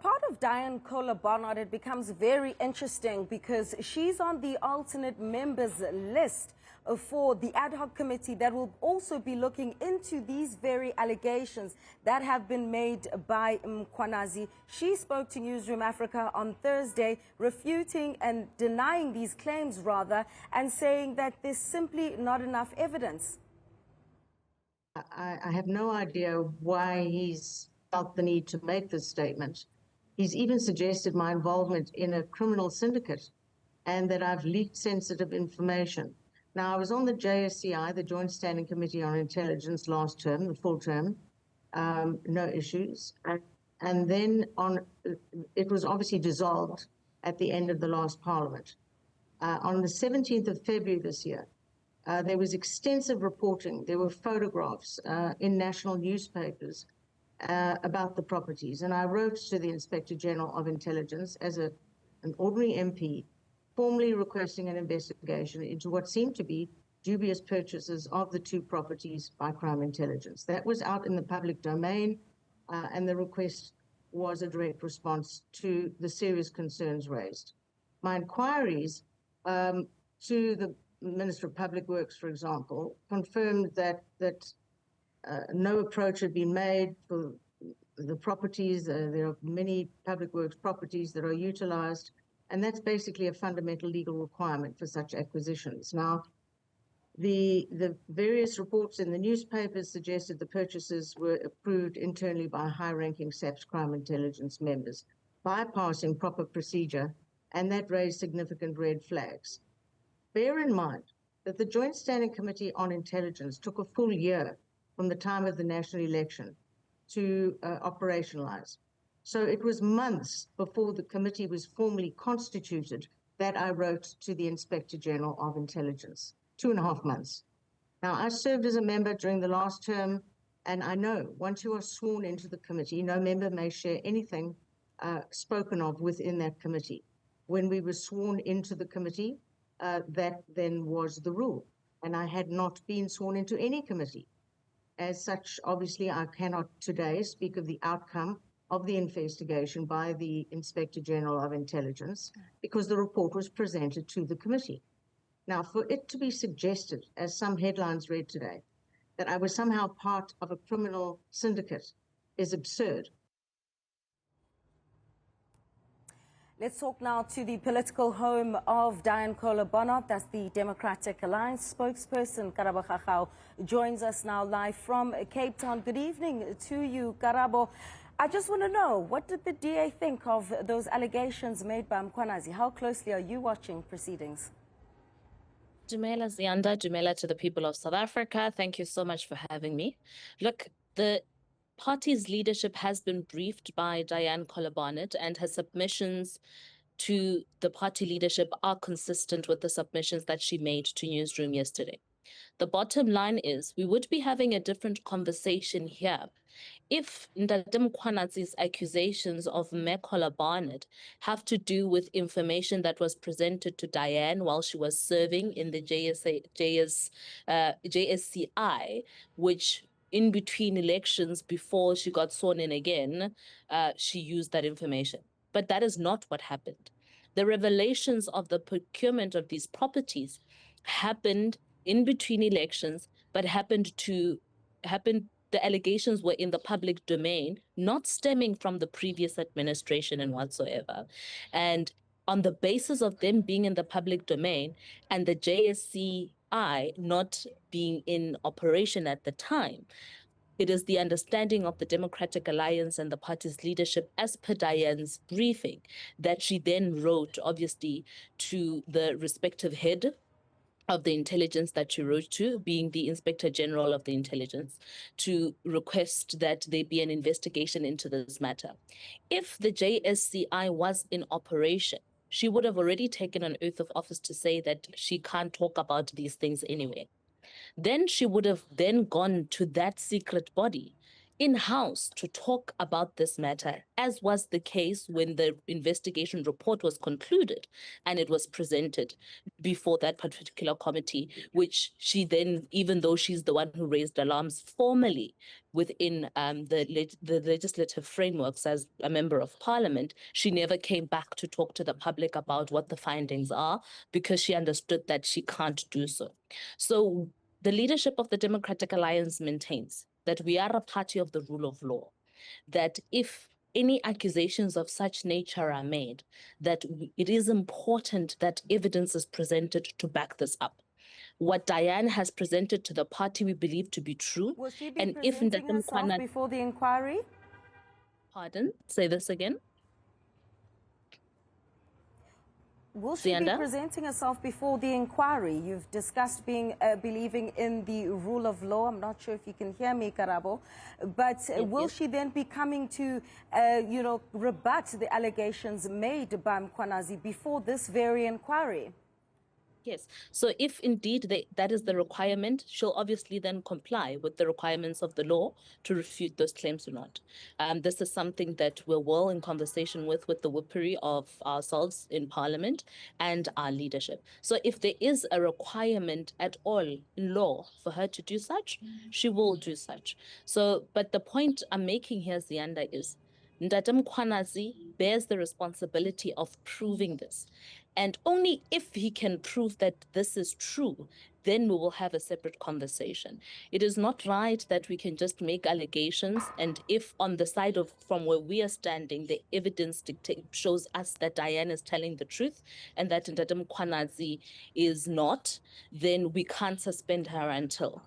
part of Dianne Kohler Barnard, it becomes very interesting because she's on the alternate members list for the ad hoc committee that will also be looking into these very allegations that have been made by Mkhwanazi. She spoke to Newzroom Afrika on Thursday, refuting and denying these claims rather, and saying that there's simply not enough evidence. I have no idea why he's felt the need to make this statement. He's even suggested my involvement in a criminal syndicate and that I've leaked sensitive information. Now, I was on the JSCI, the Joint Standing Committee on Intelligence, last term, the full term, no issues. And then it was obviously dissolved at the end of the last parliament. On the 17th of February this year, there was extensive reporting. There were photographs in national newspapers about the properties. And I wrote to the Inspector General of Intelligence as an ordinary MP, formally requesting an investigation into what seemed to be dubious purchases of the two properties by crime intelligence. That was out in the public domain, and the request was a direct response to the serious concerns raised. My inquiries to the Minister of Public Works, for example, confirmed that no approach had been made for the properties. There are many public works properties that are utilized, and that's basically a fundamental legal requirement for such acquisitions. Now, the various reports in the newspapers suggested the purchases were approved internally by high-ranking SAPS crime intelligence members, bypassing proper procedure, and that raised significant red flags. Bear in mind that the Joint Standing Committee on Intelligence took a full year from the time of the national election to operationalize. So it was months before the committee was formally constituted that I wrote to the Inspector General of Intelligence, 2.5 months. Now, I served as a member during the last term, and I know once you are sworn into the committee, no member may share anything spoken of within that committee. When we were sworn into the committee, that then was the rule, and I had not been sworn into any committee. As such, obviously, I cannot today speak of the outcome of the investigation by the Inspector General of Intelligence because the report was presented to the committee. Now, for it to be suggested, as some headlines read today, that I was somehow part of a criminal syndicate is absurd. Let's talk now to the political home of Dianne Kohler Barnard. That's the Democratic Alliance spokesperson. Karabo Khakhau joins us now live from Cape Town. Good evening to you, Karabo. I just want to know, what did the DA think of those allegations made by Mkhwanazi? How closely are you watching proceedings? Dumela Zianda, Dumela to the people of South Africa. Thank you so much for having me. Look, the party's leadership has been briefed by Dianne Kohler Barnard, and her submissions to the party leadership are consistent with the submissions that she made to Newzroom yesterday. The bottom line is we would be having a different conversation here if Ndate Mkhwanazi's accusations of Kohler Barnard have to do with information that was presented to Dianne while she was serving in the JSCI, which in between elections, before she got sworn in again, she used that information. But that is not what happened. The revelations of the procurement of these properties happened in between elections, but the allegations were in the public domain, not stemming from the previous administration and whatsoever. And on the basis of them being in the public domain and the JSCI not being in operation at the time, it is the understanding of the Democratic Alliance and the party's leadership, as per Dianne's briefing, that she then wrote, obviously, to the respective head of the intelligence that she wrote to, being the Inspector General of the Intelligence, to request that there be an investigation into this matter. If the JSCI was in operation, she would have already taken an oath of office to say that she can't talk about these things anyway. Then she would have then gone to that secret body in-house to talk about this matter, as was the case when the investigation report was concluded and it was presented before that particular committee, which she then, even though she's the one who raised alarms formally within the legislative frameworks as a member of parliament, she never came back to talk to the public about what the findings are because she understood that she can't do so. So the leadership of the Democratic Alliance maintains that we are a party of the rule of law, that if any accusations of such nature are made, that it is important that evidence is presented to back this up. What Dianne has presented to the party we believe to be true. Will she be And presenting herself before the inquiry? Pardon? Say this again. Will she be presenting herself before the inquiry? You've discussed believing in the rule of law. I'm not sure if you can hear me, Karabo. But will she then be coming to, rebut the allegations made by Mkhwanazi before this very inquiry? Yes. So if indeed that is the requirement, she'll obviously then comply with the requirements of the law to refute those claims or not. This is something that we're well in conversation with the whippery of ourselves in Parliament and our leadership. So if there is a requirement at all in law for her to do such, she will do such. So, but the point I'm making here, Zianda, is Ndata Mkhwanazi bears the responsibility of proving this. And only if he can prove that this is true, then we will have a separate conversation. It is not right that we can just make allegations, and if on the side of from where we are standing, the evidence shows us that Dianne is telling the truth and that Ndata Mkhwanazi is not, then we can't suspend her until.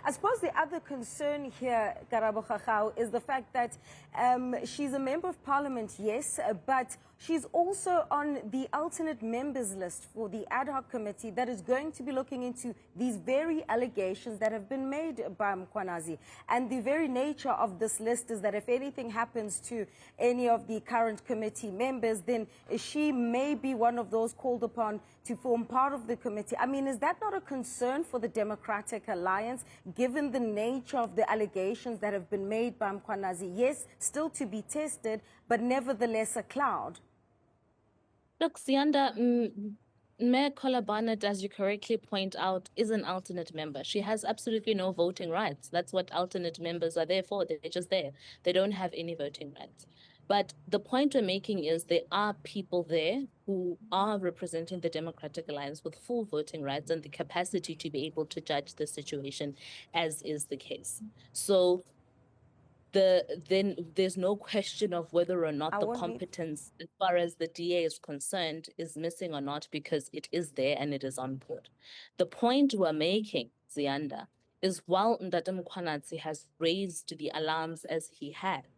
I suppose the other concern here, Karabo Khakhau, is the fact that she's a member of parliament, yes, but she's also on the alternate members list for the ad hoc committee that is going to be looking into these very allegations that have been made by Mkhwanazi. And the very nature of this list is that if anything happens to any of the current committee members, then she may be one of those called upon to form part of the committee. I mean, is that not a concern for the Democratic Alliance, given the nature of the allegations that have been made by Mkhwanazi? Yes, still to be tested, but nevertheless a cloud. Look, Zianda, Mayor Kohler Barnard, as you correctly point out, is an alternate member. She has absolutely no voting rights. That's what alternate members are there for. They're just there. They don't have any voting rights. But the point we're making is there are people there who are representing the Democratic Alliance with full voting rights and the capacity to be able to judge the situation, as is the case. So then there's no question of whether or not the competence as far as the DA is concerned is missing or not, because it is there and it is on board. The point we're making, Zianda, is while Ndata Mkhwanazi has raised the alarms as he had,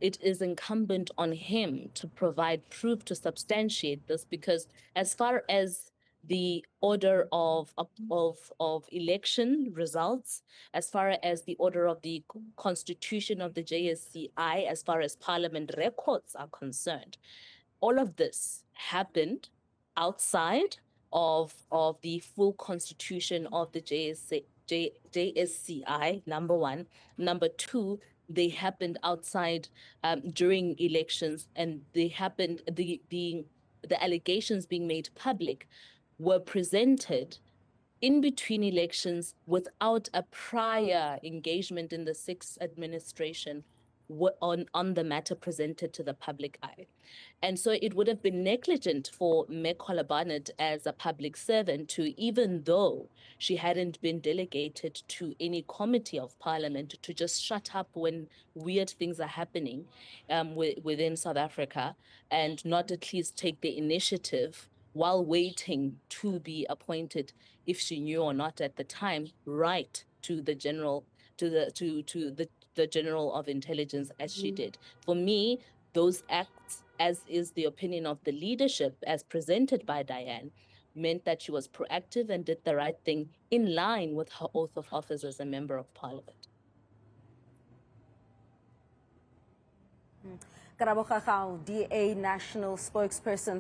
it is incumbent on him to provide proof to substantiate this, because as far as the order of election results, as far as the order of the constitution of the JSCI, as far as parliament records are concerned, all of this happened outside of the full constitution of the JSCI, number one. Number two, they happened outside during elections, and they happened, the allegations being made public were presented in between elections without a prior engagement in the sixth administration on the matter presented to the public eye. And so it would have been negligent for Mayor Kohler Barnard as a public servant to, even though she hadn't been delegated to any committee of parliament, to just shut up when weird things are happening within South Africa, and not at least take the initiative while waiting to be appointed, if she knew or not at the time, right to the general, to the General of Intelligence, as she did. For me, those acts, as is the opinion of the leadership as presented by Dianne, meant that she was proactive and did the right thing in line with her oath of office as a member of parliament. Karabo Khakhau, DA National Spokesperson.